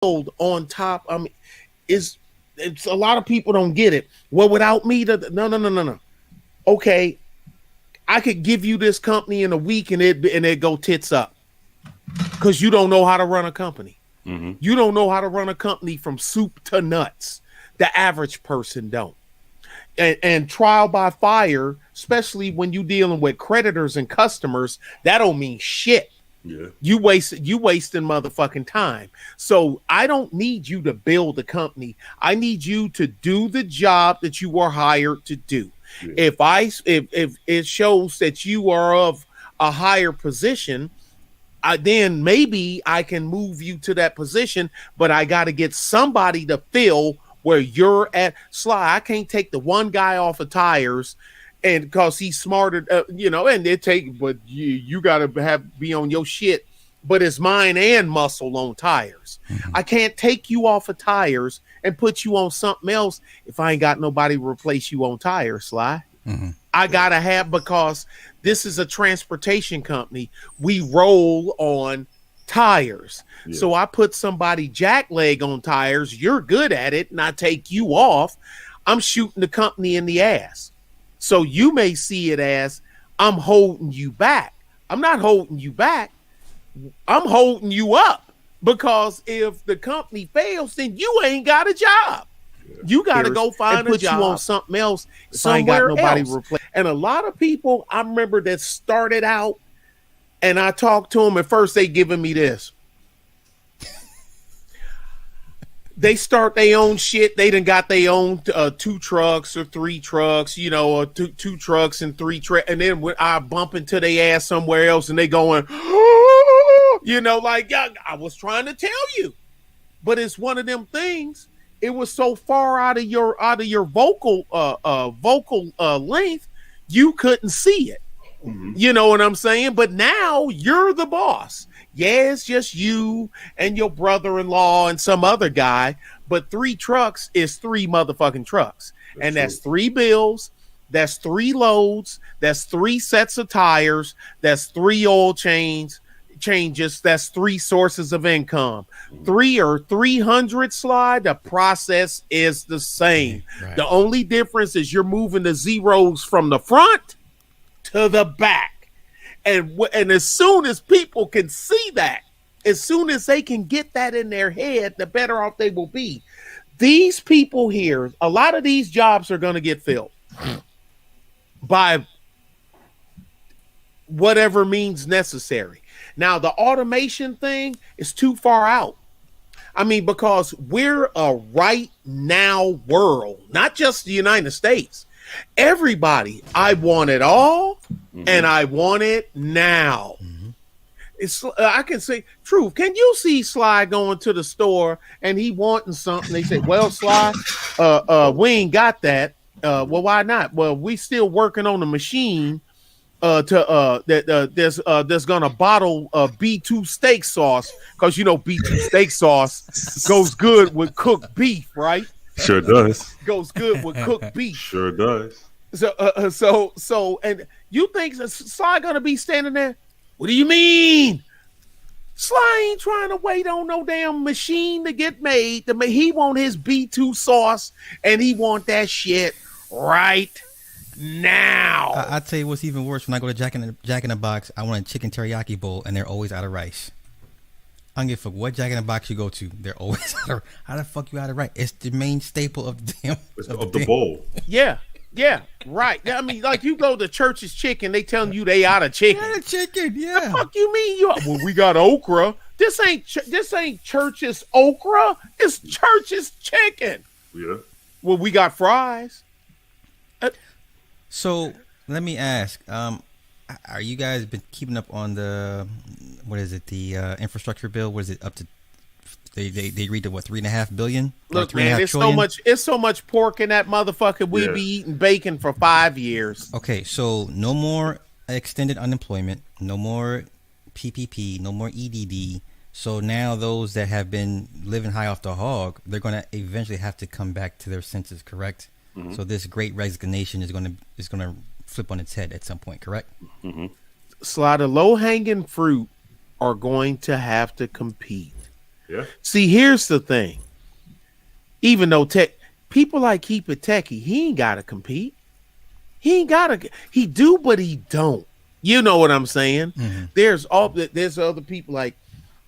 build on top. I mean, is it's a lot of people don't get it. Well, without me, no. Okay, I could give you this company in a week and it go tits up because you don't know how to run a company. Mm-hmm. You don't know how to run a company from soup to nuts. The average person don't. And trial by fire, especially when you dealing with creditors and customers, that don't mean shit. Yeah. You wasting motherfucking time. So I don't need you to build a company. I need you to do the job that you were hired to do. Yeah. If it shows that you are of a higher position, then maybe I can move you to that position, but I got to get somebody to fill where you're at. Sly, I can't take the one guy off of tires and because he's smarter, and they take, but you got to be on your shit, but it's mind and muscle on tires. Mm-hmm. I can't take you off of tires and put you on something else if I ain't got nobody to replace you on tires, Sly. Mm-hmm. I got to have, because this is a transportation company. We roll on tires. Yeah. So I put somebody jackleg on tires. You're good at it. And I take you off. I'm shooting the company in the ass. So you may see it as I'm holding you back. I'm not holding you back. I'm holding you up, because if the company fails, then you ain't got a job. You got to go find a job. Put you on something else. Somewhere I ain't got nobody replace. And a lot of people I remember that started out, and I talked to them at first. They giving me this. They start their own shit. They done got their own 2 trucks or 3 trucks, or two trucks and 3 trucks. And then when I bump into their ass somewhere else, and they going, like, yeah, I was trying to tell you. But it's one of them things. It was so far out of your vocal length, you couldn't see it. Mm-hmm. You know what I'm saying? But now you're the boss. Yeah, it's just you and your brother-in-law and some other guy, but 3 trucks is 3 motherfucking trucks. That's 3 bills, that's 3 loads, that's 3 sets of tires, that's 3 oil changes, that's 3 sources of income. 3 or 300 slide, the process is the same. Right. The only difference is you're moving the zeros from the front to the back. And as soon as people can see that, as soon as they can get that in their head, the better off they will be. These people here, a lot of these jobs are going to get filled by whatever means necessary. Now, the automation thing is too far out. I mean, because we're a right now world, not just the United States. Everybody, I want it all, and I want it now. Mm-hmm. It's I can say, truth. Can you see Sly going to the store and he wanting something? They say, "Well, Sly, we ain't got that. Well, why not? Well, we still working on the machine there's gonna bottle B2 steak sauce, because B2 steak sauce goes good with cooked beef, right?" Sure does. Goes good with cooked beef. Sure does. So, and you think Sly gonna be standing there? What do you mean? Sly ain't trying to wait on no damn machine to get made. He want his B2 sauce, and he want that shit right now. I tell you what's even worse. When I go to Jack in the Box, I want a chicken teriyaki bowl, and they're always out of rice. I don't give a fuck what Jack in the Box you go to. They're always out of. How the fuck you out of rice? It's the main staple of the damn of the bowl. Yeah, right. I mean, like you go to Church's Chicken, they telling you they out of chicken. Out of chicken, yeah. The fuck you mean well, we got okra. This ain't Church's okra. It's Church's chicken. Yeah. Well, we got fries. So let me ask, are you guys been keeping up on the the infrastructure bill? What is it up to? They agreed to what, $3.5 billion? Look, man, it's so much pork in that motherfucker. We be eating bacon for 5 years. Okay, so no more extended unemployment, no more PPP, no more EDD. So now those that have been living high off the hog, they're going to eventually have to come back to their senses, correct? Mm-hmm. So this great resignation is going to flip on its head at some point, correct? Mm-hmm. Slide of low-hanging fruit are going to have to compete. Yeah. See, here's the thing. Even though people like Keep It Techie, he ain't gotta compete. He ain't gotta. He do, but he don't. You know what I'm saying? Mm-hmm. There's other people like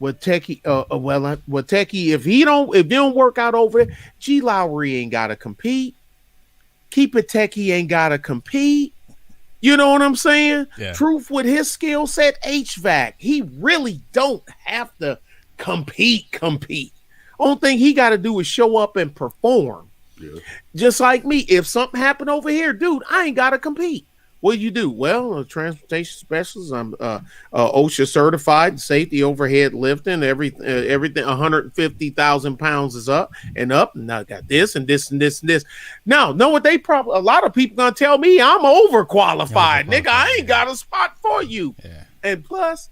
Techie. Techie. If they don't work out over there, G Lowry ain't gotta compete. Keep It Techie ain't gotta compete. You know what I'm saying? Yeah. Truth with his skill set, HVAC, he really don't have to compete. Only thing he got to do is show up and perform. Yeah. Just like me. If something happened over here, dude, I ain't got to compete. What do you do? Well, a transportation specialist. I'm OSHA certified, safety overhead lifting, everything 150,000 pounds is up. And I got this and this and this and this. Now, know what a lot of people gonna tell me I'm overqualified. Nigga, I ain't got a spot for you. Yeah. And plus,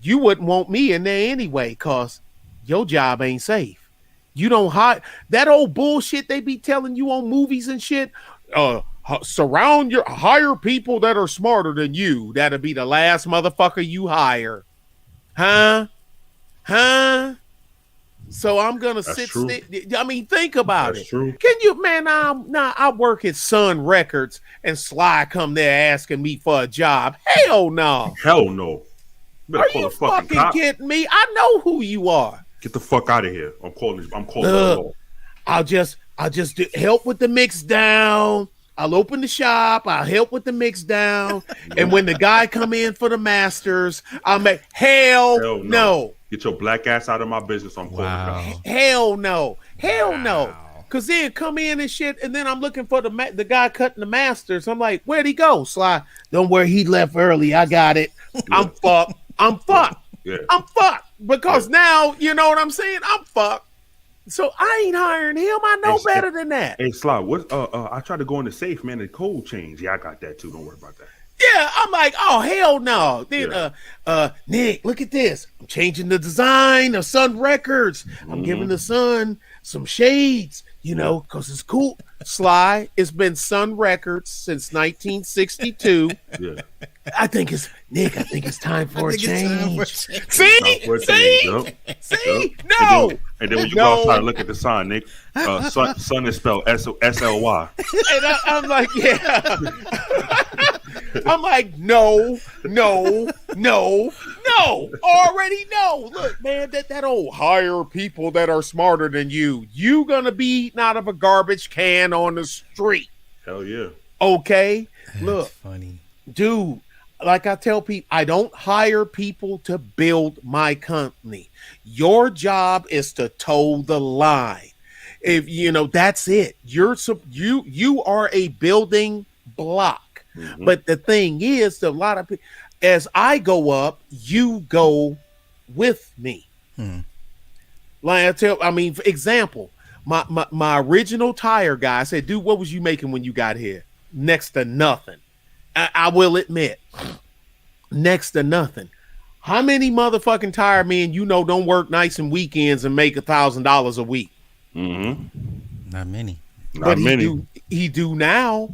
you wouldn't want me in there anyway, cause your job ain't safe. You don't hire that old bullshit they be telling you on movies and shit. Hire people that are smarter than you. That'll be the last motherfucker you hire. Huh? So I'm gonna I mean, think about That's it. true. Can you, man? I work at Sun Records and Sly come there asking me for a job. Hell no. Hell no. Are you fucking kidding me? I know who you are. Get the fuck out of here. I'm calling the law. I'll just help with the mix down. I'll open the shop. I'll help with the mix down. And when the guy come in for the masters, I'll make hell no. Get your black ass out of my business. I'm calling the cops. Hell no. Cause then come in and shit, and then I'm looking for the guy cutting the masters. I'm like, where'd he go? Sly, don't worry, he left early. I got it. I'm fucked. Yeah. I'm fucked because now you know what I'm saying. I'm fucked. So I ain't hiring him. I know better than that. Hey, Sly, what? I tried to go in the safe, man. The code changed. Yeah, I got that too. Don't worry about that. Yeah, I'm like, oh hell no. Then Nick, look at this. I'm changing the design of Sun Records. I'm giving the Sun some shades, you know, because it's cool. Sly, it's been Sun Records since 1962. Yeah. I think it's time for a change. See? No. And then when you go outside and look at the sign, Nick, sun is spelled SLY. And I'm like, yeah. I'm like, no. Already no. Look, man, that old hire people that are smarter than you. You gonna be eating out of a garbage can on the street. Hell yeah. Okay? That's look, funny. Dude, like I tell people, I don't hire people to build my company. Your job is to toe the line. If you know, that's it. You are a building block. Mm-hmm. But the thing is, a lot of people, as I go up, you go with me. Like for example, my original tire guy said, dude, what was you making when you got here? Next to nothing. I will admit, next to nothing. How many motherfucking tire men you know don't work nights and weekends and make $1,000 a week? Mm-hmm. Not many. Not many. He do now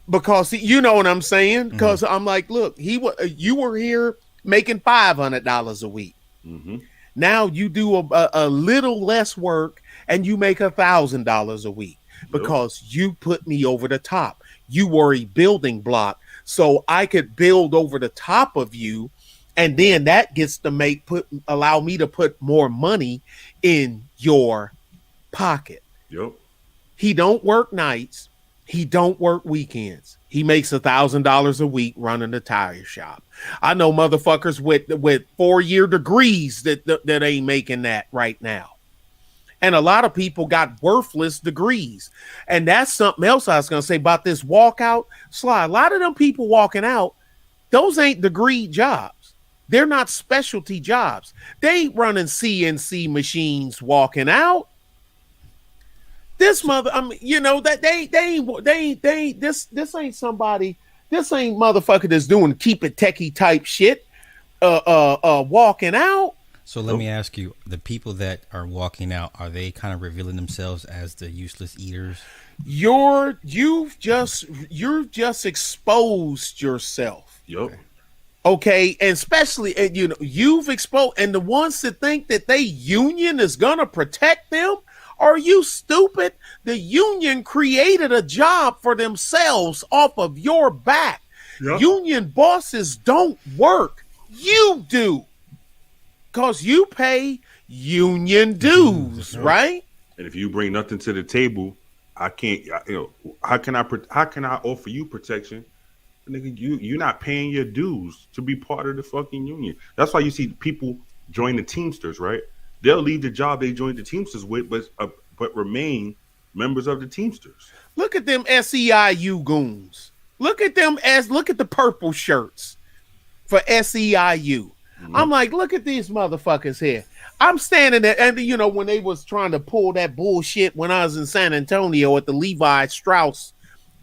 because you know what I'm saying. Because I'm like, look, you were here making $500 a week. Mm-hmm. Now you do a little less work and you make $1,000 a week because you put me over the top. You were a building block, so I could build over the top of you, and then that gets to allow me to put more money in your pocket. Yep. He don't work nights. He don't work weekends. He makes $1,000 a week running the tire shop. I know motherfuckers with 4-year degrees that ain't making that right now. And a lot of people got worthless degrees. And that's something else I was going to say about this walkout. Sly, a lot of them people walking out, those ain't degree jobs. They're not specialty jobs. They ain't running CNC machines walking out. This ain't somebody, this ain't motherfucker that's doing keep it techie type shit, walking out. So let me ask you, the people that are walking out, are they kind of revealing themselves as the useless eaters? You've just exposed yourself. Yep. Okay, and especially, and you've exposed, and the ones that think that they union is gonna protect them. Are you stupid? The union created a job for themselves off of your back. Yep. Union bosses don't work. You do. Because you pay union dues, right? And if you bring nothing to the table, I can't, how can I offer you protection? Nigga, you're not paying your dues to be part of the fucking union. That's why you see people join the Teamsters, right? They'll leave the job they joined the Teamsters with, but remain members of the Teamsters. Look at them SEIU goons. Look at the purple shirts for SEIU. Mm-hmm. I'm like, look at these motherfuckers here. I'm standing there, and when they was trying to pull that bullshit when I was in San Antonio at the Levi Strauss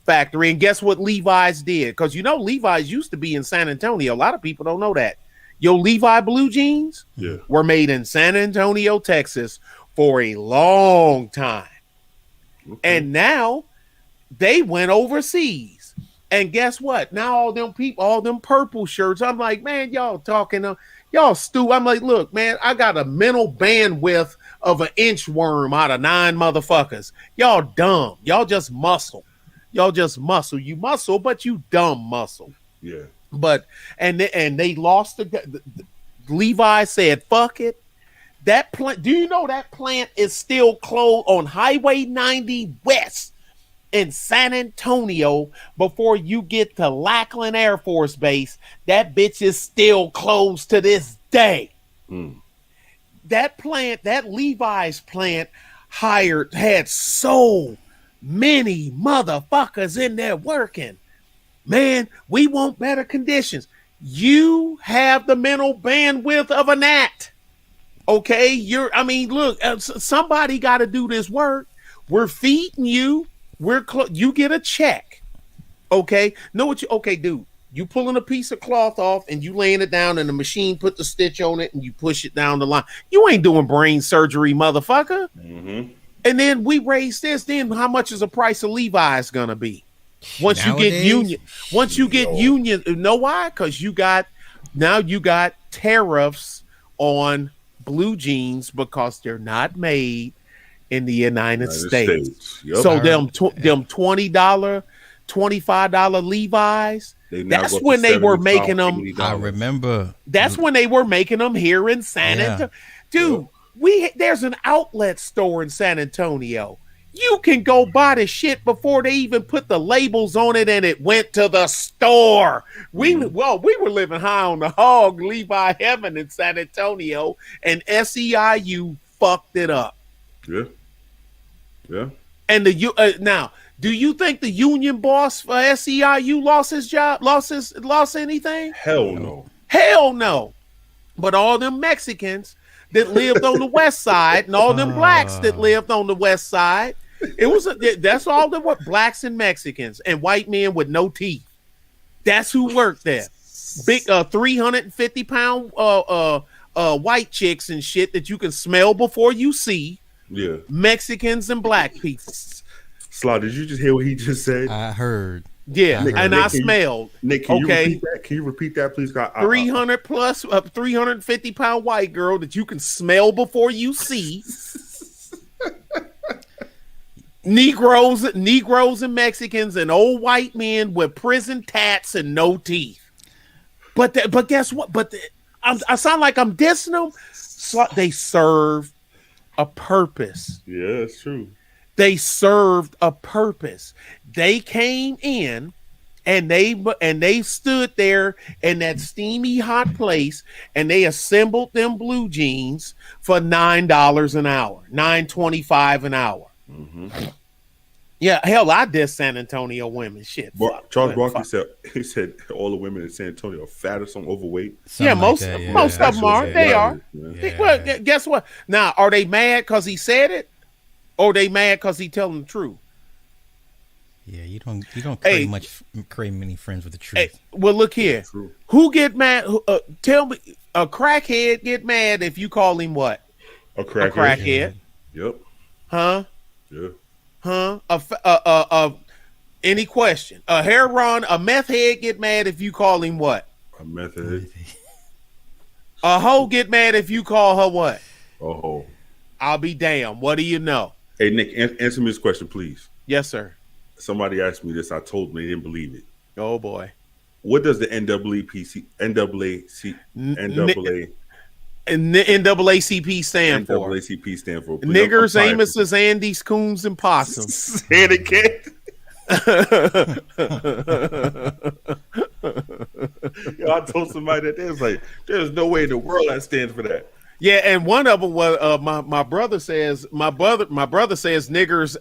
factory, and guess what Levi's did? Because Levi's used to be in San Antonio. A lot of people don't know that. Levi blue jeans were made in San Antonio, Texas for a long time. Okay. And now they went overseas. And guess what? Now all them purple shirts, I'm like, man, y'all talking, y'all stupid. I'm like, look, man, I got a mental bandwidth of an inchworm out of 9 motherfuckers. Y'all dumb. Y'all just muscle. You muscle, but you dumb muscle. Yeah. But and they lost the Levi said, fuck it. That plant, do you know that plant is still closed on Highway 90 West in San Antonio before you get to Lackland Air Force Base? That bitch is still closed to this day. That plant, that Levi's plant had so many motherfuckers in there working. Man, we want better conditions. You have the mental bandwidth of a gnat. Okay, look, somebody got to do this work. We're feeding you. You get a check. Okay, dude. You pulling a piece of cloth off and you laying it down, and the machine put the stitch on it and you push it down the line. You ain't doing brain surgery, motherfucker. Mm-hmm. And then we raise this. Then how much is the price of Levi's gonna be? Once you get union, you know why? Because you got tariffs on blue jeans because they're not made in the United States. Yep. So them $20, $25 Levi's. That's when they were making them. $80. I remember. That's when they were making them here in San Antonio. Dude, there's an outlet store in San Antonio. You can go buy the shit before they even put the labels on it, and it went to the store. We were living high on the hog, Levi heaven in San Antonio, and SEIU fucked it up. Yeah. And now, do you think the union boss for SEIU lost his job? Lost anything? Hell no. But all them Mexicans that lived on the west side, and all them blacks that lived on the west side, that's all there were, blacks and Mexicans and white men with no teeth. That's who worked there. Big 350-pound white chicks and shit that you can smell before you see. Yeah. Mexicans and black people. Sly, did you just hear what he just said? I heard. Yeah, Nick, I smelled. Nick, can you repeat that? Can you repeat that, please? 300 plus, 350-pound white girl that you can smell before you see. Negroes and Mexicans and old white men with prison tats and no teeth. But guess what? I sound like I'm dissing them. So they serve a purpose. Yeah, that's true. They served a purpose. They came in and they stood there in that steamy hot place and they assembled them blue jeans for $9 an hour, $9.25 an hour. Mm-hmm. Yeah, hell, I diss San Antonio women. Shit. Charles Barkley said all the women in San Antonio are fat or some overweight. Most of them are. They are. Yeah. Well, guess what? Now, are they mad because he said it? Or they mad because he telling the truth? Yeah, you don't create many friends with the truth. Hey, well, look here. Who get mad? Tell me, a crackhead get mad if you call him what? A crackhead. A crackhead. Yep. Huh? Yeah. Huh? Any question? A meth head get mad if you call him what? A method. A hoe get mad if you call her what? Oh. I'll be damned. What do you know? Hey, Nick, answer me this question, please. Yes, sir. Somebody asked me this. I told them they didn't believe it. Oh, boy. What does the NAACP stand for? NAACP stand for? Niggers, Amoses, Andes, Coons, and Possums. Say it again. Yo, I told somebody that there's there's no way in the world that stands for that. Yeah, and one of them was my brother says niggers.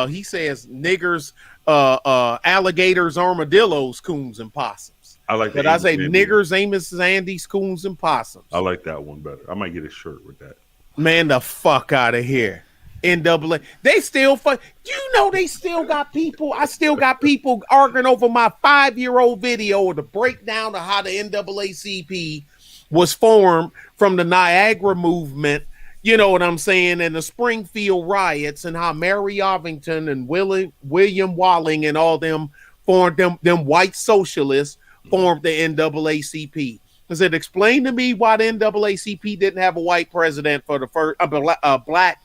He says niggers, alligators, armadillos, coons, and possums. I like that. But I say niggers, Amos, Andes, coons, and possums. I like that one better. I might get a shirt with that. Man, the fuck out of here. NAA. They still fuck. You know they still got people. I still got people arguing over my 5-year-old video to break down to how the NAACP was formed from the Niagara movement. You know what I'm saying? And the Springfield riots and how Mary Ovington and William Walling and all them formed them white socialists formed the NAACP. I said, explain to me why the NAACP didn't have a white president for the first black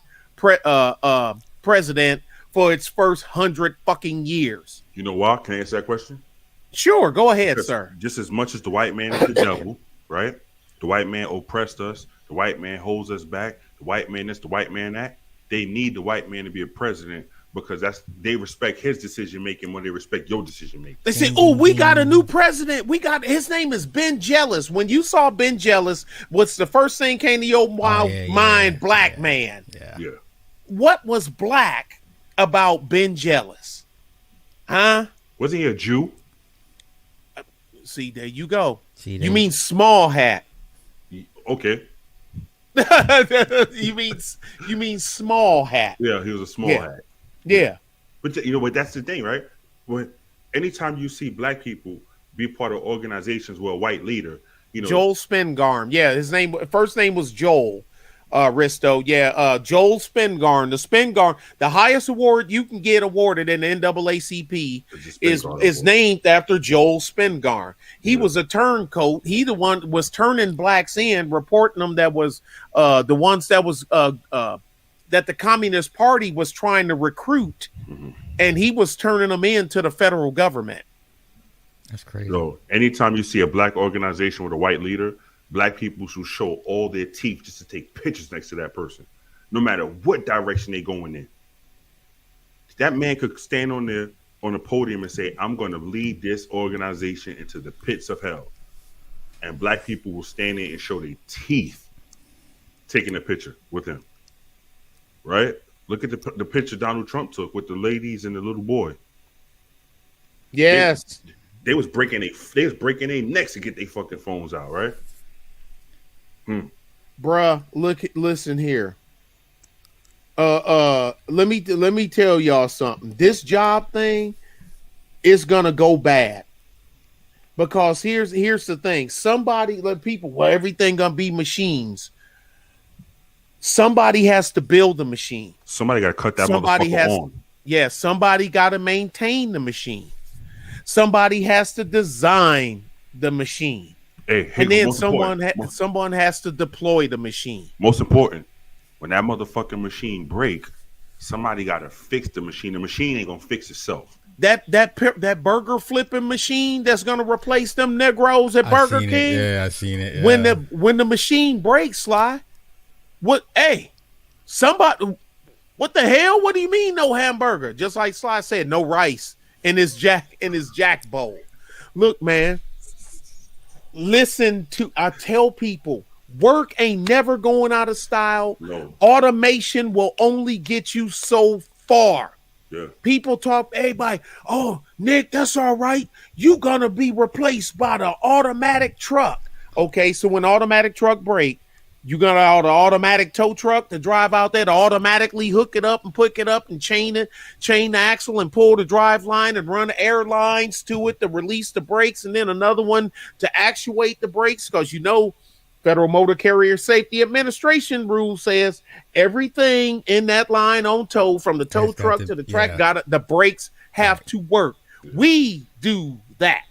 president for its first 100 fucking years. You know why? Can I answer that question? Sure, go ahead, sir. Just as much as the white man is the devil, right? The white man oppressed us. The white man holds us back. The white man this, the white man that. They need the white man to be a president because they respect his decision making when they respect your decision making. They say, "Oh, we got a new president. His name is Ben Jealous." When you saw Ben Jealous, what's the first thing came to your mind? Black man. Yeah. What was black about Ben Jealous? Huh? Wasn't he a Jew? See, there you go. You mean small hat? Okay. you mean small hat? Yeah, he was a small hat. Yeah. But you know what? That's the thing, right? When anytime you see black people be part of organizations with a white leader, you know, Joel Spingarn. Yeah, his first name was Joel. Risto, Joel Spingarn. The highest award you can get awarded in the NAACP is named after Joel Spingarn. He was a turncoat. He the one was turning blacks in, reporting them that was the ones that was that the Communist Party was trying to recruit, and he was turning them into the federal government. That's crazy. So anytime you see a black organization with a white leader, black people should show all their teeth just to take pictures next to that person, no matter what direction they going in. That man could stand on the podium and say, "I'm going to lead this organization into the pits of hell," and black people will stand there and show their teeth, taking a picture with him. Right? Look at the picture Donald Trump took with the ladies and the little boy. Yes, they was breaking their necks to get their fucking phones out, right? Bruh, listen here. Let me tell y'all something. This job thing is gonna go bad. Because here's the thing. Everything gonna be machines. Somebody has to build the machine. Somebody gotta cut that motherfucker on. Yeah, somebody gotta maintain the machine. Somebody has to design the machine. And then someone has to deploy the machine. Most important, when that motherfucking machine break, somebody got to fix the machine. The machine ain't gonna fix itself. That burger flipping machine that's gonna replace them Negroes at Burger King. I seen it. Yeah. When the machine breaks, Sly, what the hell? What do you mean no hamburger? Just like Sly said, no rice in his jack bowl. Look, man. I tell people, work ain't never going out of style. No. Automation will only get you so far. Yeah. People talk, everybody, "Oh, Nick, that's all right. You gonna be replaced by the automatic truck." Okay, so when automatic truck break, you got the automatic tow truck to drive out there to automatically hook it up and pick it up and chain the axle and pull the drive line and run airlines to it to release the brakes, and then another one to actuate the brakes, because Federal Motor Carrier Safety Administration rule says everything in that line on tow, from the tow truck to the track, the brakes have to work. We do that.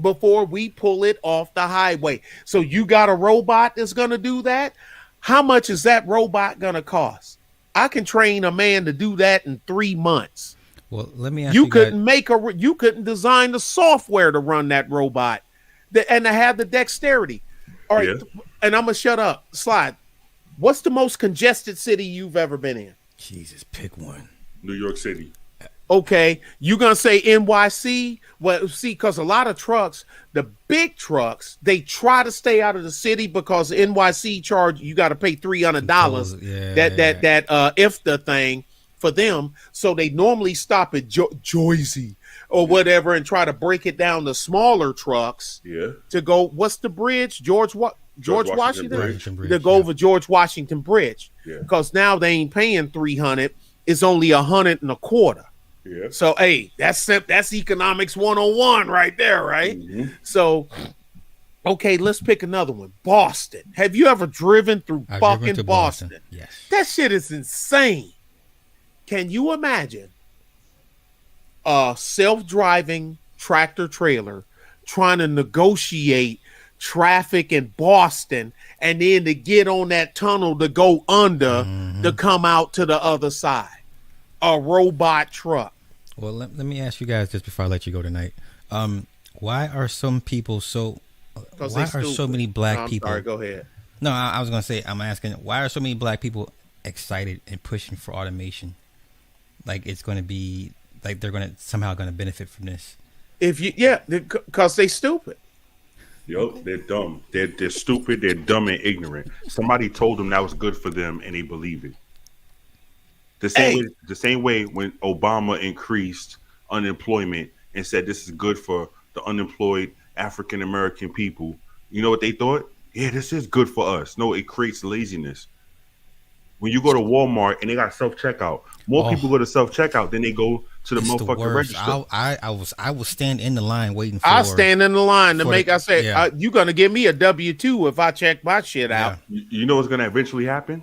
before we pull it off the highway. So you got a robot that's going to do that? How much is that robot going to cost? I can train a man to do that in 3 months. Well, let me ask You you couldn't guys, you couldn't design the software to run that robot and to have the dexterity. All right, Yeah. and I'm gonna shut up. Slide. What's the most congested city you've ever been in? Jesus, pick one. New York City. Okay, you gonna say NYC? Well, see, because a lot of trucks, the big trucks, they try to stay out of the city because NYC charge you got to pay $300. Yeah. That if the thing for them, so they normally stop at Jersey or whatever and try to break it down to smaller trucks. Yeah. To go. What's the bridge? George Washington Bridge. to go over George Washington Bridge. Yeah. Because now they ain't paying 300; it's only 125. Yeah. So, hey, that's economics 101 right there, right? Mm-hmm. So, okay, let's pick another one. Boston. Have you ever driven through I've fucking driven to Boston? Yes. That shit is insane. Can you imagine a self-driving tractor trailer trying to negotiate traffic in Boston and then to get on that tunnel to go under to come out to the other side? A robot truck. Well, let me ask you guys this before I let you go tonight. Why are some people so? Why are so many black people? Sorry, go ahead. No, I was gonna say I'm asking why are so many black people excited and pushing for automation? Like it's going to be like they're going to somehow going to benefit from this. Because they stupid. Yo, they're dumb. They're stupid. They're dumb and ignorant. Somebody told them that was good for them, and they believe it. The same way when Obama increased unemployment and said this is good for the unemployed African American people. You know what they thought? Yeah, this is good for us. No, it creates laziness. When you go to Walmart and they got self-checkout, more people go to self-checkout than they go to the motherfucking register. I will stand in the line waiting for. I'll stand in the line to make. Yeah. You're gonna give me a W-2 if I check my shit out. You know what's gonna eventually happen?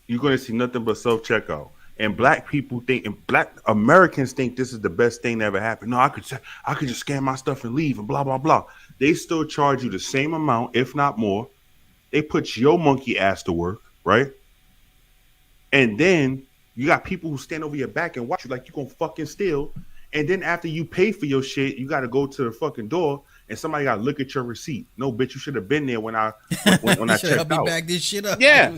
You're gonna see nothing but self-checkout. And black people think, and black Americans think this is the best thing that ever happened. No, I could just scan my stuff and leave and blah blah blah. They still charge you the same amount, if not more. They put your monkey ass to work, right? And then you got people who stand over your back and watch you like you gonna fucking steal. And then after you pay for your shit, you got to go to the fucking door and somebody got to look at your receipt. No, bitch, you should have been there when I checked help me out. back this shit up. Yeah.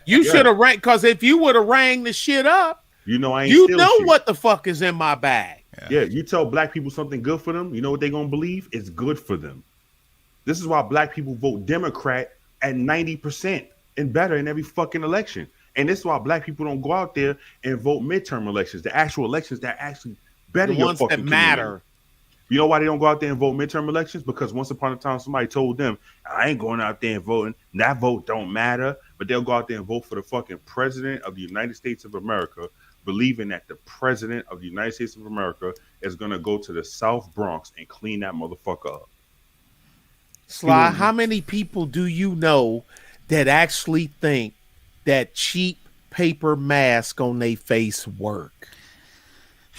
You should have rang, because if you would have rang the shit up, you know I ain't. You steal know shit. what the fuck is in my bag. Yeah, you tell black people something good for them, you know what they gonna believe? It's good for them. This is why black people vote Democrat at 90% and better in every fucking election. And this is why black people don't go out there and vote midterm elections, the actual elections that actually better The your ones fucking that matter. community. You know why they don't go out there and vote midterm elections? Because once upon a time somebody told them, I ain't going out there and voting. That vote don't matter. But they'll go out there and vote for the fucking president of the United States of America, believing that the president of the United States of America is going to go to the South Bronx and clean that motherfucker up. Sly, how many people do you know that actually think that cheap paper mask on their face work?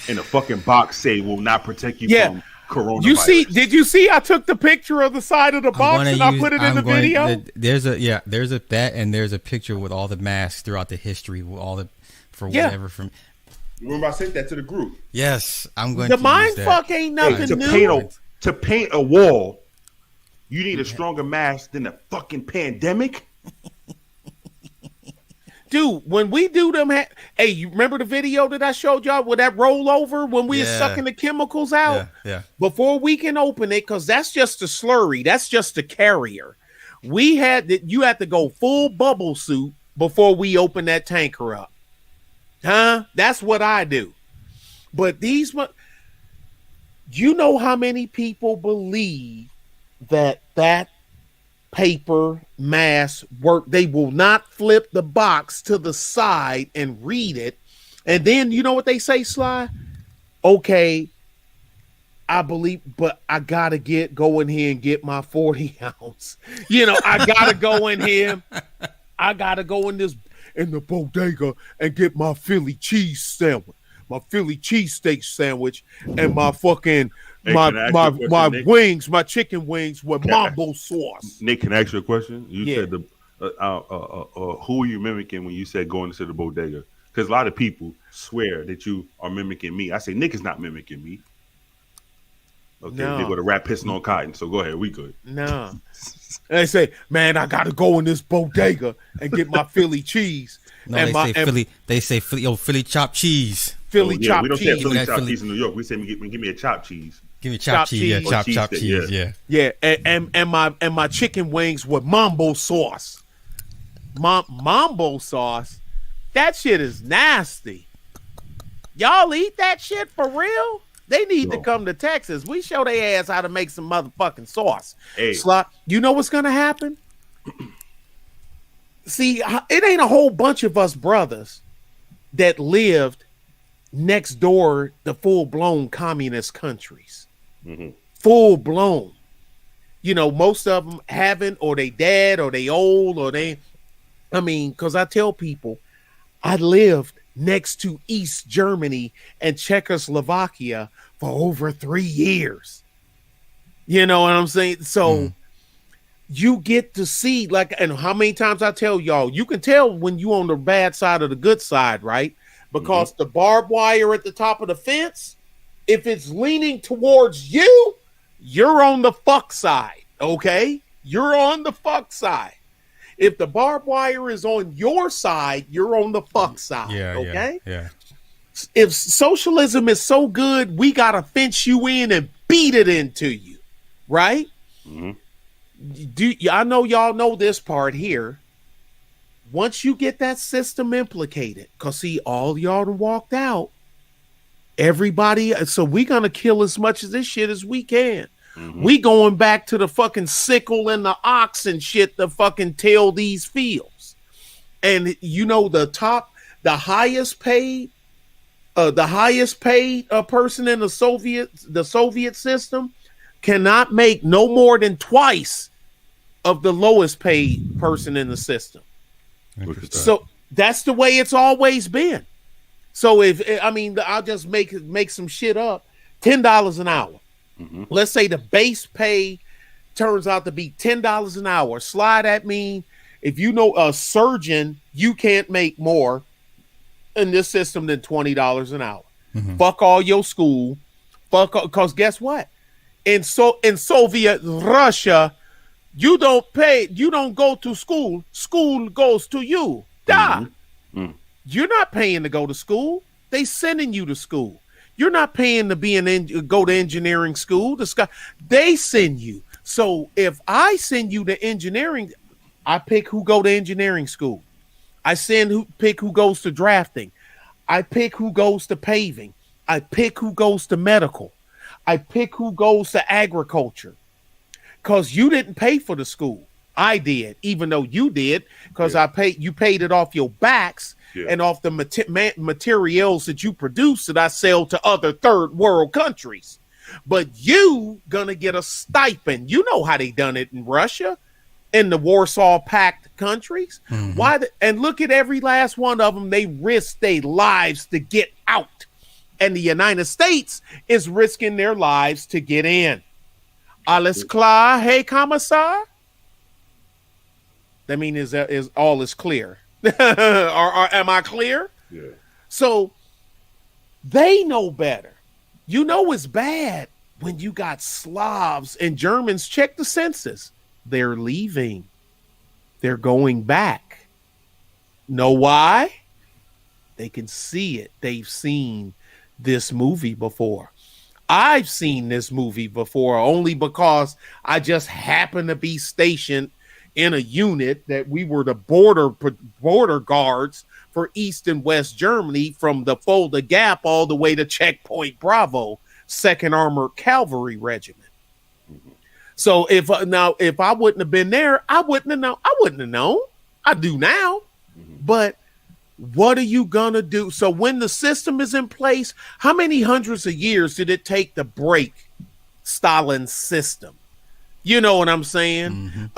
And a fucking box say will not protect you from coronavirus. Did you see I took the picture of the side of the box and I put it in the video? There's a that and there's a picture with all the masks throughout the history with all the whatever from. Remember I sent that to the group. Yes, I'm going the to mind use that. fuck ain't nothing new. To paint a wall, you need a stronger mask than the fucking pandemic. Dude, when we do them, hey, you remember the video that I showed y'all with that rollover when we were sucking the chemicals out? Yeah. Before we can open it, because that's just a slurry. That's just a carrier. You had to go full bubble suit before we open that tanker up. Huh? That's what I do. But you know how many people believe that paper mask work? They will not flip the box to the side and read it. And then you know what they say, Sly? Okay, I believe, but I gotta go in here and get my 40 ounce. I gotta go in here. I gotta go in the bodega and get my Philly cheese sandwich. my Philly cheesesteak sandwich and my fucking Hey, my can I ask my you a question, my Nick? wings, my chicken wings with Can I- mambo sauce. Nick, can I ask you a question? You Yeah. said who are you mimicking when you said going into the bodega? Because a lot of people swear that you are mimicking me. I say Nick is not mimicking me. Okay, they No. go to rap pissing on cotton. So go ahead, we good. No. And they say, man, I gotta go in this bodega and get my Philly cheese. No, and they my say Philly. They say Philly. Yo, Philly chopped cheese. Philly chopped we don't cheese. say Philly that chopped Philly- cheese in New York. We say give me a chopped cheese. Give me chopped cheese. Yeah, cheese. chopped Or chopped cheesesteak, cheese. Yeah. Yeah, and my chicken wings with mambo sauce. Mambo sauce, that shit is nasty. Y'all eat that shit for real? They need to No. come to Texas. We show their ass how to make some motherfucking sauce. Hey. You know what's gonna happen? See, it ain't a whole bunch of us brothers that lived next door to full-blown communist countries. Mm-hmm. Full-blown. You know, most of them haven't, or they dead, or they old, or they... I mean, because I tell people, I lived next to East Germany and Czechoslovakia for over 3 years. You know what I'm saying? So you get to see, like, and how many times I tell y'all, you can tell when you on the bad side or the good side, right? Because the barbed wire at the top of the fence, if it's leaning towards you, you're on the fuck side, okay? You're on the fuck side. If the barbed wire is on your side, you're on the fuck side, okay? Yeah. If socialism is so good, we got to fence you in and beat it into you, right? I know y'all know this part here. Once you get that system implicated, because see, all y'all done walked out, everybody, so we going to kill as much of this shit as we can. We going back to the fucking sickle and the ox and shit to fucking till these fields. And you know, the highest paid person in the Soviet system cannot make no more than twice of the lowest paid person in the system. So that's the way it's always been. So I'll just make some shit up. $10 an hour. Let's say the base pay turns out to be $10 an hour. Slide that mean if you know a surgeon, you can't make more in this system than $20 an hour. Fuck all your school. Because guess what? In Soviet Russia, you don't go to school. School goes to you. You're not paying to go to school. They sending you to school. You're not paying to go to engineering school. They send you. So if I send you to engineering, I pick who go to engineering school. I pick who goes to drafting. I pick who goes to paving. I pick who goes to medical. I pick who goes to agriculture. Because you didn't pay for the school. I did, even though you did, because you paid it off your backs and off the materials that you produce that I sell to other third world countries. But you gonna get a stipend. You know how they done it in Russia, in the Warsaw Pact countries. And look at every last one of them. They risk their lives to get out, and the United States is risking their lives to get in. Alles klar, hey commissar. That means is all is clear. or am I clear? Yeah. So they know better. You know it's bad when you got Slavs and Germans. Check the census. They're leaving. They're going back. Know why? They can see it. They've seen this movie before. I've seen this movie before only because I just happened to be stationed in a unit that we were the border guards for East and West Germany from the Fulda Gap all the way to Checkpoint Bravo, 2nd Armored Cavalry Regiment. So if I wouldn't have been there, I wouldn't have known. I do now. But what are you gonna do? So when the system is in place, how many hundreds of years did it take to break Stalin's system? You know what I'm saying?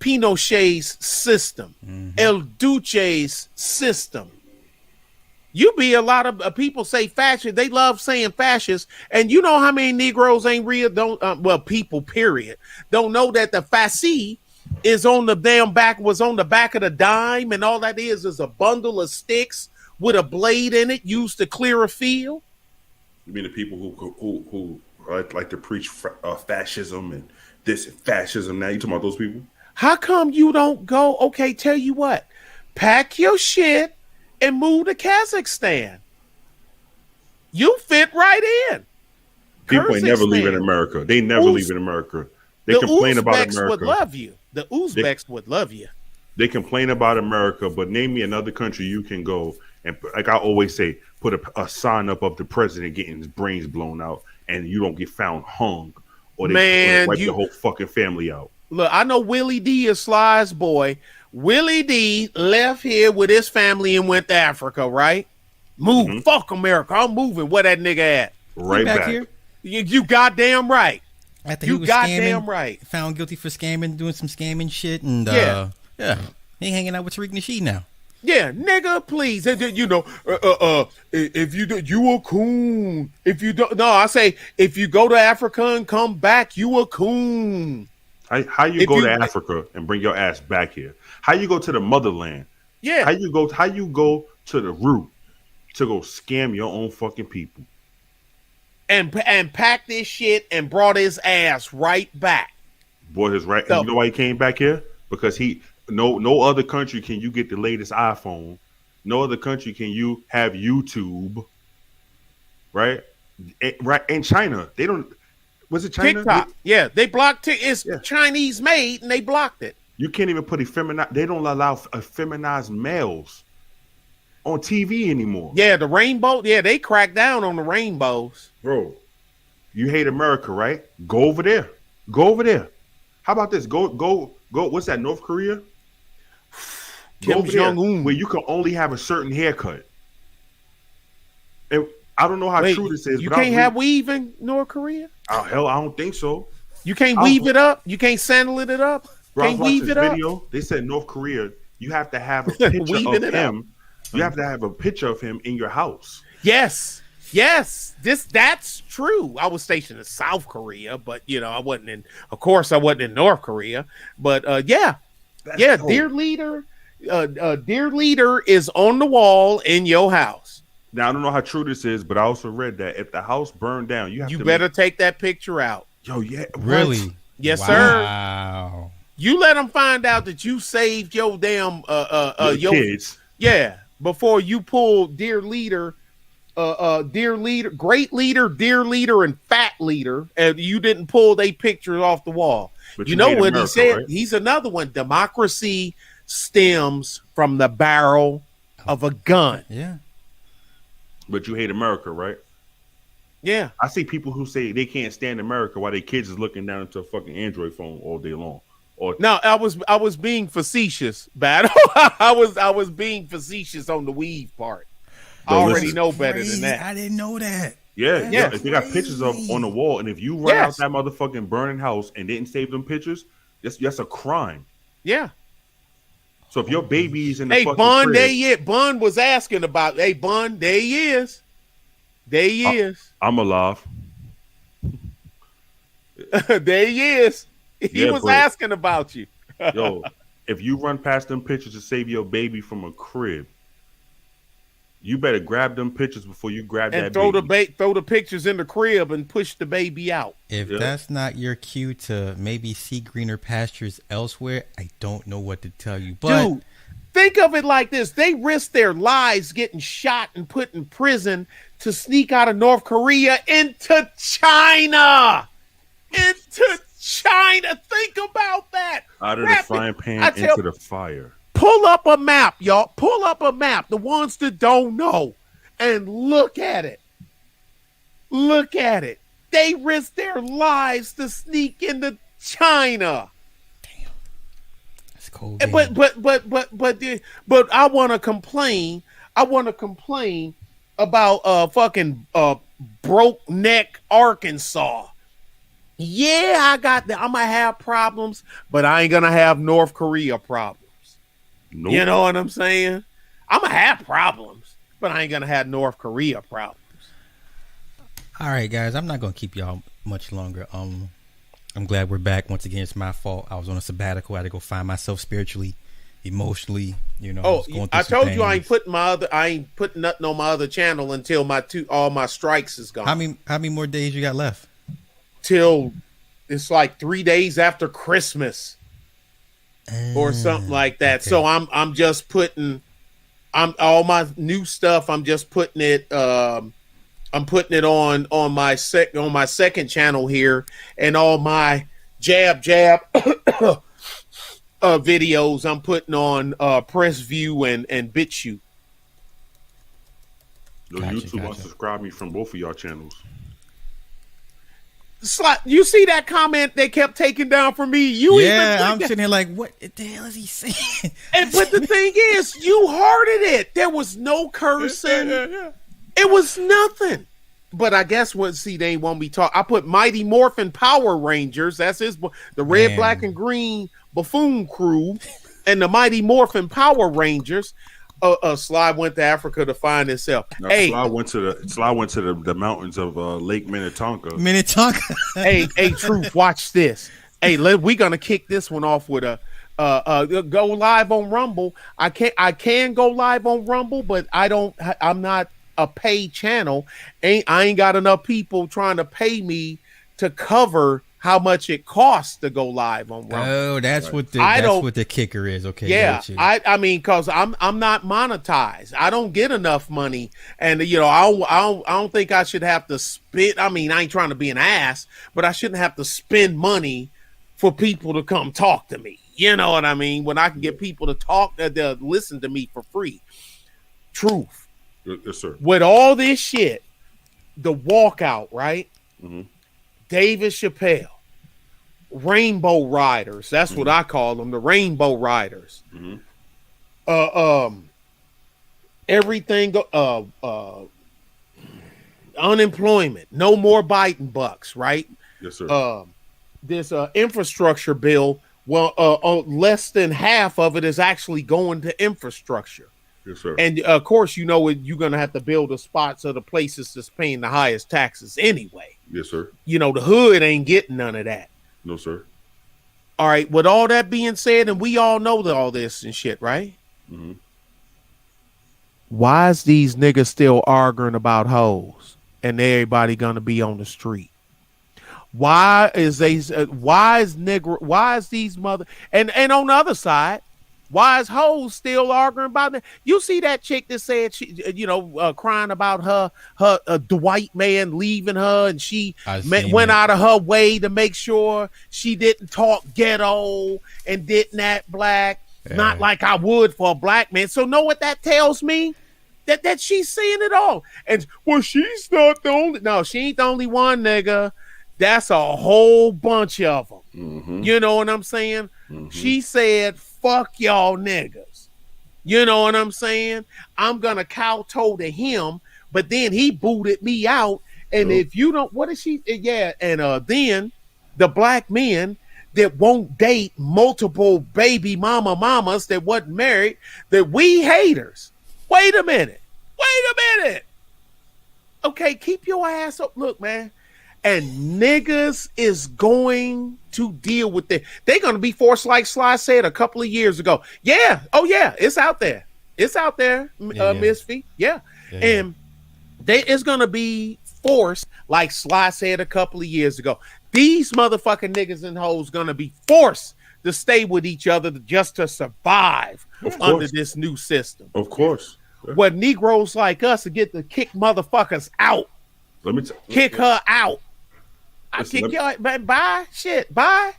Pinochet's system, El Duce's system. You be a lot of people say fascist. They love saying fascist, and you know how many Negroes ain't real? Don't well, people period don't know that the fasci is on the damn back. Was on the back of the dime, and all that is a bundle of sticks with a blade in it used to clear a field. You mean the people who like to preach fascism and this fascism? Now you talking about those people? How come you don't go? Okay, tell you what, pack your shit and move to Kazakhstan. You fit right in. People ain't never leaving America. They never leaving America. They complain about America. The Uzbeks would love you. The Uzbeks would love you. They complain about America, but name me another country you can go and, like I always say, put a sign up of the president getting his brains blown out, and you don't get found hung, or they wipe your whole fucking family out. Look, I know Willie D is Sly's boy. Willie D left here with his family and went to Africa, right? Move. Fuck America. I'm moving. Where that nigga at? Right back here. You goddamn right. After you he was goddamn scamming, right. Found guilty for scamming, doing some scamming shit, and yeah, he hanging out with Tariq Nasheed now. Yeah, nigga, please. You know, if you do, you a coon. If you don't, no, I say if you go to Africa and come back, you a coon. How you go to Africa and bring your ass back here? How you go to the motherland? Yeah. How you go to the root to go scam your own fucking people? And packed this shit and brought his ass right back. Brought his right. And you know why he came back here? Because no other country can you get the latest iPhone. No other country can you have YouTube. Right? Right. In China, they don't. Was it China? TikTok. Yeah, they blocked it. It's Chinese made and they blocked it. You can't even put they don't allow effeminized males on TV anymore. Yeah, the rainbow. Yeah, they cracked down on the rainbows. Bro, you hate America, right? Go over there. Go over there. How about this? Go. What's that? North Korea? Kim Jong-un. Where you can only have a certain haircut. And I don't know how true this is. You can't have weave in North Korea? Oh, hell, I don't think so. You can't weave it up? You can't sandal it up? Bro, can't weave it video. up? They said North Korea, you have to have a picture of him. You have to have a picture of him in your house. Yes. That's true. I was stationed in South Korea, but I wasn't in North Korea. But dope. Dear leader is on the wall in your house. Now I don't know how true this is, but I also read that if the house burned down, you better take that picture out. Yo, yeah, really? Yes, sir. Wow. You let them find out that you saved your damn your kids. Yeah, before you pull dear leader, great leader, dear leader, and fat leader, and you didn't pull their pictures off the wall. But you know what America, he said? Right? He's another one. Democracy stems from the barrel of a gun. Yeah. But you hate America, right? Yeah. I see people who say they can't stand America while their kids is looking down into a fucking Android phone all day long. No, I was being facetious, Battle. I was being facetious on the weave part. I already know better than that. I didn't know that. Yeah. If they got pictures of on the wall, and if you run out that motherfucking burning house and didn't save them pictures, that's a crime. Yeah. So if your baby's in the fucking Bun, crib, there he is. Bun was asking about. Hey, Bun, there he is. There he is. I'm alive. There he is. He was asking about you. Yo, if you run past them pictures to save your baby from a crib, you better grab them pictures before you grab that baby. Throw the pictures in the crib and push the baby out. If that's not your cue to maybe see greener pastures elsewhere, I don't know what to tell you. But dude, think of it like this. They risked their lives getting shot and put in prison to sneak out of North Korea into China. Think about that. Out of the frying pan into the fire. Pull up a map, y'all. Pull up a map. The ones that don't know. And look at it. Look at it. They risked their lives to sneak into China. Damn. That's cold. But I want to complain. About fucking broke neck Arkansas. Yeah, I'm gonna have problems, but I ain't gonna have North Korea problems. Nope. You know what I'm saying? I'm gonna have problems, but I ain't gonna have North Korea problems. All right, guys, I'm not gonna keep y'all much longer. I'm glad we're back once again. It's my fault. I was on a sabbatical. I had to go find myself spiritually, emotionally. You know. I told you I ain't putting nothing on my other channel until all my strikes is gone. How many more days you got left? Till it's like 3 days after Christmas or something like that. Okay. So I'm just putting all my new stuff. I'm just putting it. I'm putting it on my second channel here, and all my jab videos I'm putting on Press View and BitChute. YouTube unsubscribe me from both of y'all channels. You see that comment they kept taking down from me? I'm sitting here like, what the hell is he saying? But the thing is, you hearted it. There was no cursing. Yeah. It was nothing. But I guess they won't be talking. I put Mighty Morphin Power Rangers. That's the red, black, and green buffoon crew, and the Mighty Morphin Power Rangers. Sly went to Africa to find himself. No, Sly went to the mountains of Lake Minnetonka. hey, Truth, watch this. Hey, we're gonna kick this one off with a go live on Rumble. I can go live on Rumble, but I'm not a paid channel. I ain't got enough people trying to pay me to cover how much it costs to go live on Rumble. Oh, that's what the kicker is. Okay. Yeah. I mean, cause I'm not monetized. I don't get enough money. And I don't think I should have to spend. I mean, I ain't trying to be an ass, but I shouldn't have to spend money for people to come talk to me. You know what I mean? When I can get people to talk, to listen to me for free. Truth. Yes, sir. With all this shit, the walkout, right? Mm-hmm. David Chappelle, Rainbow Riders. That's what I call them, the Rainbow Riders. Mm-hmm. Everything. Unemployment. No more Biden bucks, right? Yes, sir. This infrastructure bill. Well, less than half of it is actually going to infrastructure. Yes, sir. And of course, you're going to have to build the spots of the places that's paying the highest taxes anyway. Yes, sir. The hood ain't getting none of that. No, sir. All right. With all that being said, and we all know all this and shit, right? Mm-hmm. Why is these niggas still arguing about hoes and everybody going to be on the street? Why is these mother and on the other side? Why is hoes still arguing about that? You see that chick that said she, crying about her the white man leaving her, and she went out of her way to make sure she didn't talk ghetto and didn't act black, not like I would for a black man. So know what that tells me? That she's seeing it all. And well, she's not the only. No, she ain't the only one, nigga. That's a whole bunch of them. Mm-hmm. You know what I'm saying? Mm-hmm. She said, fuck y'all niggas. You know what I'm saying? I'm going to kowtow to him, but then he booted me out. And if you don't, what is she? Yeah. And then the black men that won't date multiple baby mamas that wasn't married, that we haters. Wait a minute. Okay, keep your ass up. Look, man. And niggas is going to deal with it. They're going to be forced, like Sly said a couple of years ago. Yeah. Oh, yeah. It's out there. Miss Fee. Yeah. And it's going to be forced, like Sly said a couple of years ago. These motherfucking niggas and hoes going to be forced to stay with each other just to survive under this new system. Of course. Yeah. What Negroes like us to get to kick motherfuckers out. Kick her out. I kick y'all. Bye. Shit. Bye.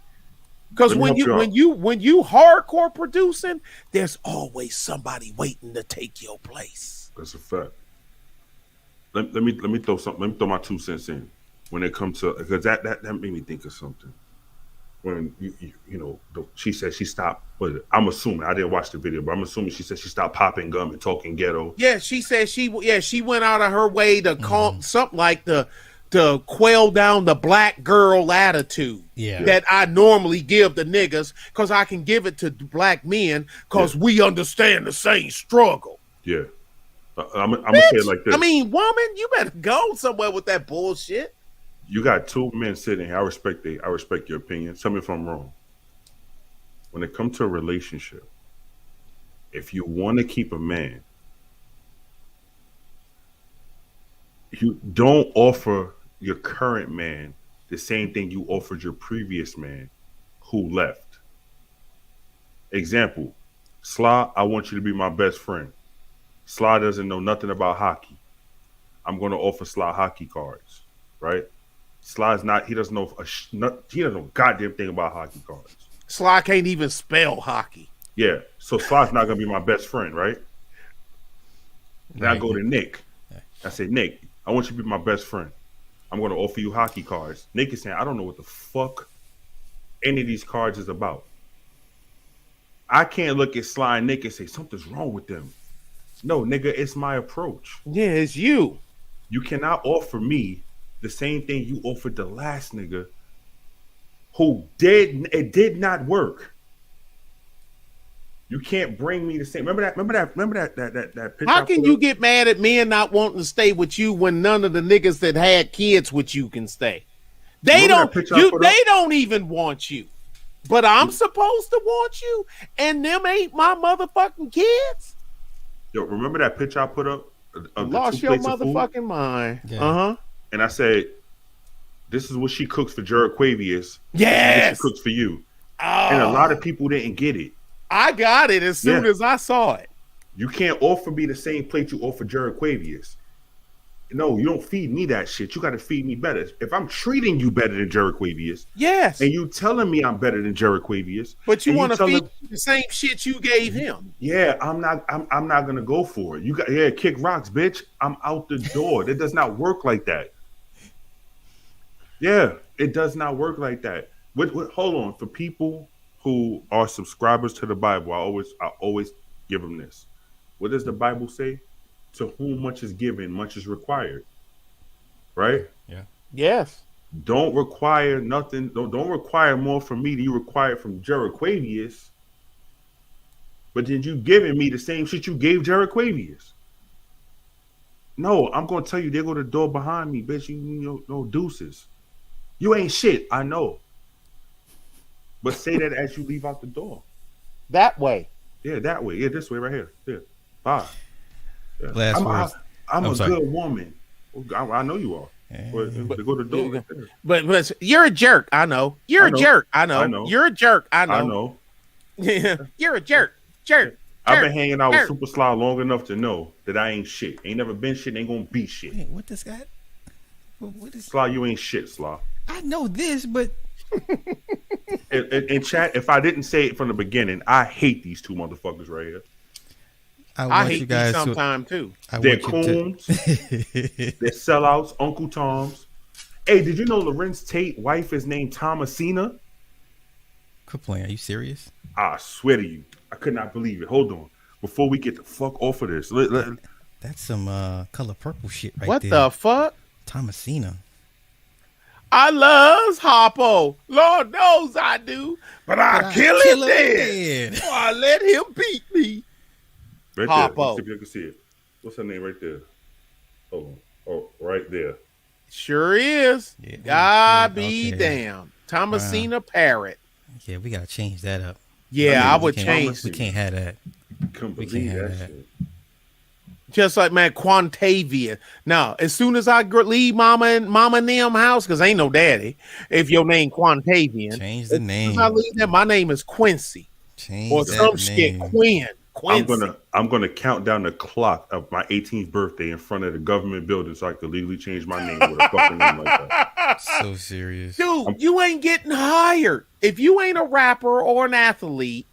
Because when you hardcore producing, there's always somebody waiting to take your place. That's a fact. Let me throw something. Let me throw my 2 cents in when it comes to, because that made me think of something. When she said she stopped. I'm assuming, I didn't watch the video, but I'm assuming she said she stopped popping gum and talking ghetto. Yeah, she said she went out of her way to call something like to quell down the black girl attitude that I normally give the niggas, because I can give it to black men because we understand the same struggle. Yeah. I'm gonna say it like this. I mean, woman, you better go somewhere with that bullshit. You got two men sitting here. I respect your opinion. Tell me if I'm wrong. When it comes to a relationship, if you want to keep a man, you don't offer your current man the same thing you offered your previous man who left. Example, Sly, I want you to be my best friend. Sly doesn't know nothing about hockey. I'm going to offer Sly hockey cards, right? Sly's not, he doesn't know a goddamn thing about hockey cards. Sly can't even spell hockey. Yeah, so Sly's not going to be my best friend, right? Now I go to Nick. I say, Nick, I want you to be my best friend. I'm going to offer you hockey cards. Nick is saying, I don't know what the fuck any of these cards is about. I can't look at Sly and Nick and say, something's wrong with them. No, nigga, it's my approach. Yeah, it's you. You cannot offer me the same thing you offered the last nigga who did not work. You can't bring me the same. Remember that picture? How can you get mad at men not wanting to stay with you when none of the niggas that had kids with you can stay? They don't even want you. But I'm supposed to want you, and them ain't my motherfucking kids. Yo, remember that picture I put up? Lost your motherfucking mind. Yeah. And I said, this is what she cooks for Jared Quavius. Yes. She cooks for you. Oh. And a lot of people didn't get it. I got it as soon as I saw it. You can't offer me the same plate you offer Jared Quavius. No, you don't feed me that shit. You got to feed me better. If I'm treating you better than Jared Quavius, yes, and you telling me I'm better than Jared Quavius, but you want to feed the same shit you gave him. Yeah, I'm not gonna go for it. You got kick rocks, bitch. I'm out the door. That does not work like that. Yeah, it does not work like that. Hold on, for people who are subscribers to the Bible, I always give them this. What does the Bible say? To whom much is given, much is required. Right? Yeah. Yes. Don't require nothing. Don't require more from me than you require from Jared Quavius. But then you giving me the same shit you gave Jared Quavius. No, I'm gonna tell you, there go the door behind me, bitch. You know deuces. You ain't shit. I know. But say that as you leave out the door. That way. Yeah, that way. Yeah, this way right here. Yeah. Bye. Yeah. Last words. I'm a good woman. I know you are. But to go to the door right there. But you're a jerk. I know. You're a jerk. I know. You're a jerk. I know. I know. Yeah. You're a jerk. Jerk. I've been hanging out with Super Sly long enough to know that I ain't shit. Ain't never been shit. Ain't gonna be shit. Wait, what this guy? What is Sly? You ain't shit, Sly. I know this, but in chat, if I didn't say it from the beginning, I hate these two motherfuckers right here. I hate you guys sometimes too. They're coons. They're sellouts. Uncle Toms. Hey, did you know Lorenz Tate wife is named Thomasina? Quit playing. Are you serious? I swear to you, I could not believe it. Hold on, before we get the fuck off of this. That's some color purple shit right what there. What the fuck? Thomasina. I loves Hoppo. Lord knows I do. But I kill him dead. Or I let him beat me. Right Hoppo. there. See if you can see it. What's her name right there? Hold on. Oh, right there. Sure is. Yeah, God be damn. Thomasina Parrot. Yeah, we gotta change that up. Yeah, I would change. We can't have that. We can't have that. Shit. Just like, man, Quantavia. Now, as soon as I leave mama and them house, because ain't no daddy, if your name Quantavian. Change the name. As soon as I leave them, my name is Quincy. Change or that some name. shit, Quinn. Quincy. I'm gonna count down the clock of my 18th birthday in front of the government building so I could legally change my name with a fucking name like that. So serious. Dude, you ain't getting hired. If you ain't a rapper or an athlete,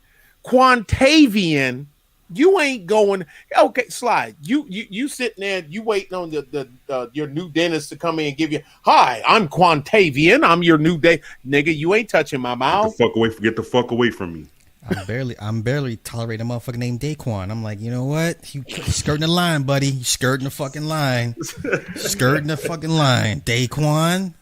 Quantavian, you ain't going. Okay, Slide. You sitting there, you waiting on your new dentist to come in and give you. Hi, I'm Quantavian. I'm your new day, nigga. You ain't touching my mouth. Get the fuck away from me. I'm barely tolerating a motherfucker named Daquan. I'm like, you know what? You skirting the line, buddy. You skirting the fucking line. Skirting the fucking line. Daquan.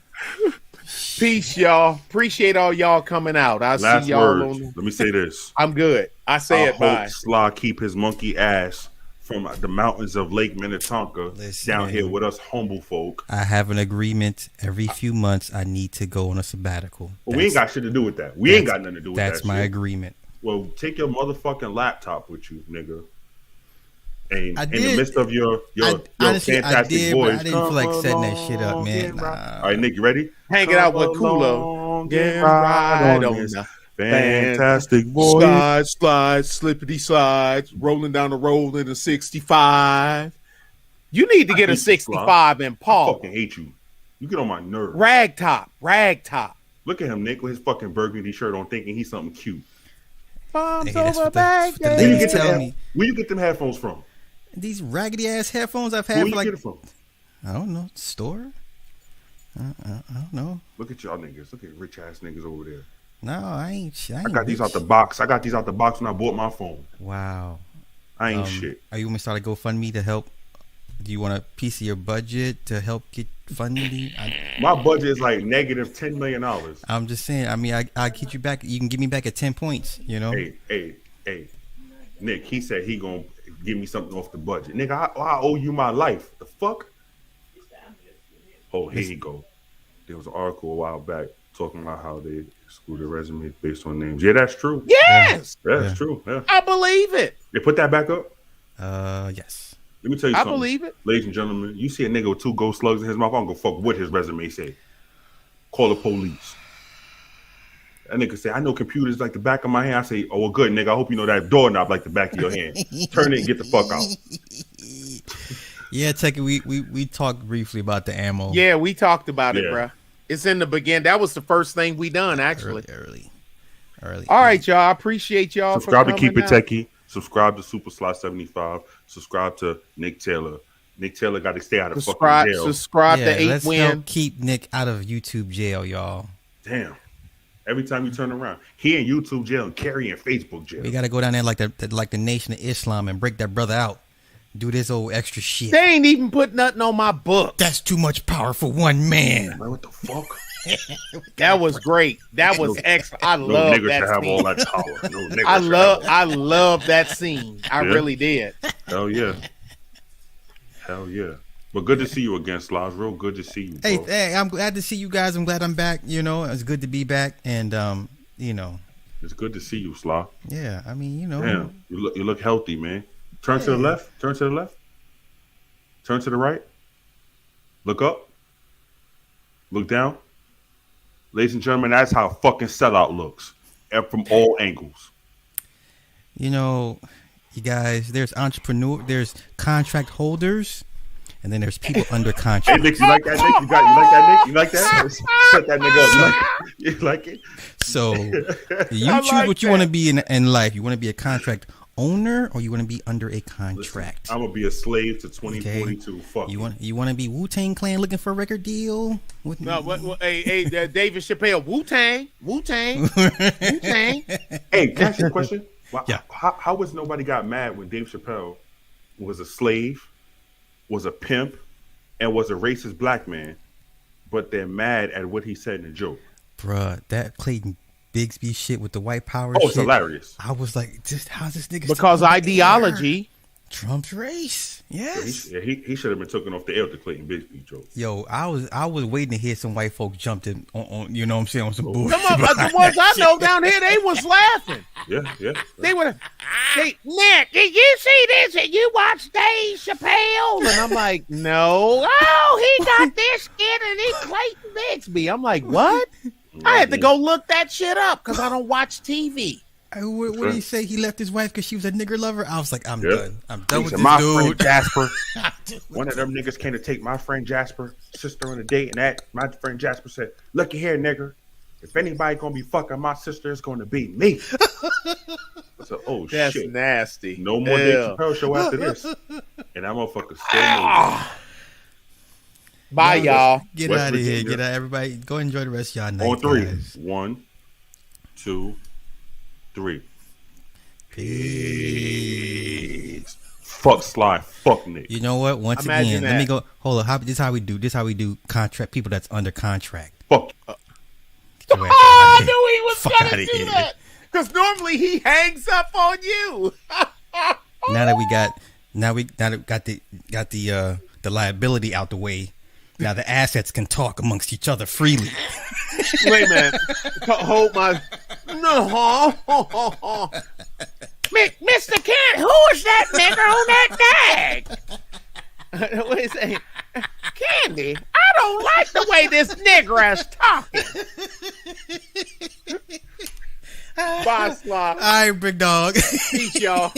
Peace, y'all. Appreciate all y'all coming out. Last see y'all. Let me say this. I'm good. I hope Sly keep his monkey ass from the mountains of Lake Minnetonka down here with us humble folk. I have an agreement. Every few months, I need to go on a sabbatical. Well, we ain't got shit to do with that. We ain't got nothing to do with that. That's my agreement. Well, take your motherfucking laptop with you, nigga. And in the midst of your honestly, fantastic voice, I didn't feel like setting that shit up, man. All right, Nick, you ready? Hang it out with Kulo. Get right on this fantastic voice. Slide, slippity slides, rolling down the road in a 65. You need to get a 65 in Paul. I fucking hate you. You get on my nerves. Rag top. Look at him, Nick, with his fucking burgundy shirt on, thinking he's something cute. Bombs Hey, over that's what the Where ladies tell me. you get them headphones from? These raggedy ass headphones I've had Where for you like get it from? I don't know, store. I don't know. Look at y'all niggas. Look at rich ass niggas over there. No, I ain't. I got these out the box. I got these out the box when I bought my phone. Wow. I ain't shit. Are you gonna start a GoFundMe to help? Do you want a piece of your budget to help get funding? My budget is like negative $10 million. I'm just saying. I mean, I get you back. You can give me back at 10 points. You know. Hey, Nick. He said he gonna give me something off the budget. Nigga, I owe you my life. The fuck? Oh, here you go. There was an article a while back talking about how they screw the resumes based on names. Yeah, that's true. Yes. That's true. Yeah. I believe it. They put that back up? Yes. Let me tell you something. I believe it. Ladies and gentlemen, you see a nigga with 2 gold slugs in his mouth, I don't go fuck what his resume say. Call the police. That nigga say, I know computers like the back of my hand. I say, oh, well, good, nigga. I hope you know that doorknob like the back of your hand. Turn it and get the fuck out. Yeah, Techie, we talked briefly about the ammo. Yeah, we talked about it, bro. It's in the beginning. That was the first thing we done, actually. Early. All right, y'all. I appreciate y'all. Subscribe for to Keep It out. Techie. Subscribe to Super Slot 75. Subscribe to Nick Taylor. Nick Taylor got to stay out of fucking jail. Subscribe to 8 let's Win. help keep Nick out of YouTube jail, y'all. Damn. Every time you turn around, he in YouTube jail and Carrie in Facebook jail. We gotta go down there like the Nation of Islam and break that brother out. Do this old extra shit. They ain't even put nothing on my book. That's too much power for one man. Man, what the fuck? That was great. That was excellent. I No love nigga that should have scene. all that power. No nigga I love that scene. I really did. Hell yeah. Hell yeah. But good to see you again, Slosh. Real good to see you, bro. Hey, I'm glad to see you guys. I'm glad I'm back. You know, it's good to be back. And you know, It's good to see you, Slosh. yeah. I mean, you know, Damn, you look healthy, man. Turn to the left. Turn to the left. Turn to the right. Look up. Look down. Ladies and gentlemen, that's how a fucking sellout looks. And from all angles. you know, you guys. There's there's contract holders, and then there's people under Hey, contract. Nick, you like that, Nick? You like that, Nick? You like that? Set that nigga up. You like it? So you choose what you want to be in life. You want to be a contract owner, or you want to be under a contract. I'm gonna be a slave to 2042. Okay. Fuck You want to be Wu-Tang Clan looking for a record deal? No, hey, David Chappelle, Wu-Tang. Hey, can I ask you a question? Yeah. How was nobody got mad when Dave Chappelle was a slave, was a pimp, and was a racist black man, but they're mad at what he said in the joke? Bruh, that Clayton Bigsby shit with the white power Oh, shit. it's hilarious. I was like, just how's this nigga Because still on the air? ideology. Trump's race. Yes. He should have been taken off the air with the Clayton Bigsby joke. Yo, I was waiting to hear some white folks jumped in on you know what I'm saying, on some bullshit. Come on, the ones I know down here, they was laughing. Yeah. They were, Nick, did you see this? Did you watch Dave Chappelle? And I'm like, no. Oh, he got this kid and he Clayton Bigsby. I'm like, what? I had to go look that shit up because I don't watch TV. What did he say? He left his wife because she was a nigger lover? I was like, I'm done. I'm done with this my dude. friend Jasper. One of them niggas came to take my friend Jasper sister on a date, and my friend Jasper said, "Looky here, nigger. If anybody gonna be fucking my sister, it's gonna be me." I said, "Oh That's shit, nasty. no more Dave Chappelle show after this." And that motherfucker still moving. Bye, y'all. Get West out of here. Virginia. Get out. Everybody, go enjoy the rest of y'all night. On 3. Guys. 1, 2, 3. Peace. Fuck Sly. Fuck Nick. You know what? Once Imagine again, let me that. go. Hold up. This is how we do. This is how we do contract people that's under contract. Fuck. Get your ass Oh, I outta here. knew he was Fuck going outta to do here. that. Because normally he hangs up on you. Now that we got, Now we got the liability out the way. Now the assets can talk amongst each other freely. Wait a minute. Hold my. No. Mr. Kent, who is that nigger on that bag? What is it? Candy, I don't like the way this nigger is talking. Bye, Sly. All right, big dog. Peace, y'all.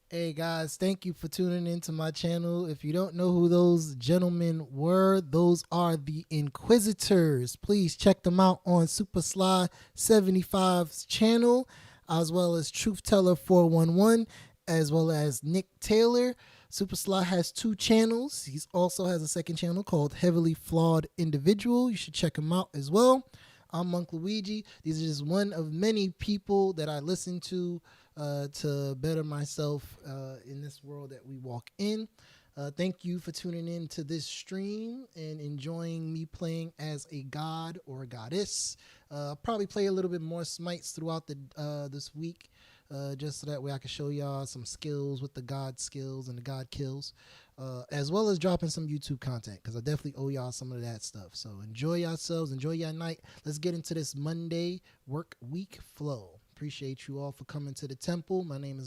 Hey guys, thank you for tuning into my channel. If you don't know who those gentlemen were, those are the Inquisitors. Please check them out on Super Sly 75's channel, as well as Truth Teller 411, as well as Nick Taylor. Super Sly has 2 channels. He also has a second channel called Heavily Flawed Individual. You should check him out as well. I'm Monk Luigi. These are just one of many people that I listen to better myself in this world that we walk in. Thank you for tuning in to this stream and enjoying me playing as a god or a goddess. I'll probably play a little bit more smites throughout this week, just so that way I can show y'all some skills with the god skills and the god kills, as well as dropping some YouTube content, because I definitely owe y'all some of that stuff. So enjoy yourselves, enjoy your night. Let's get into this Monday work week flow. Appreciate you all for coming to the temple. My name is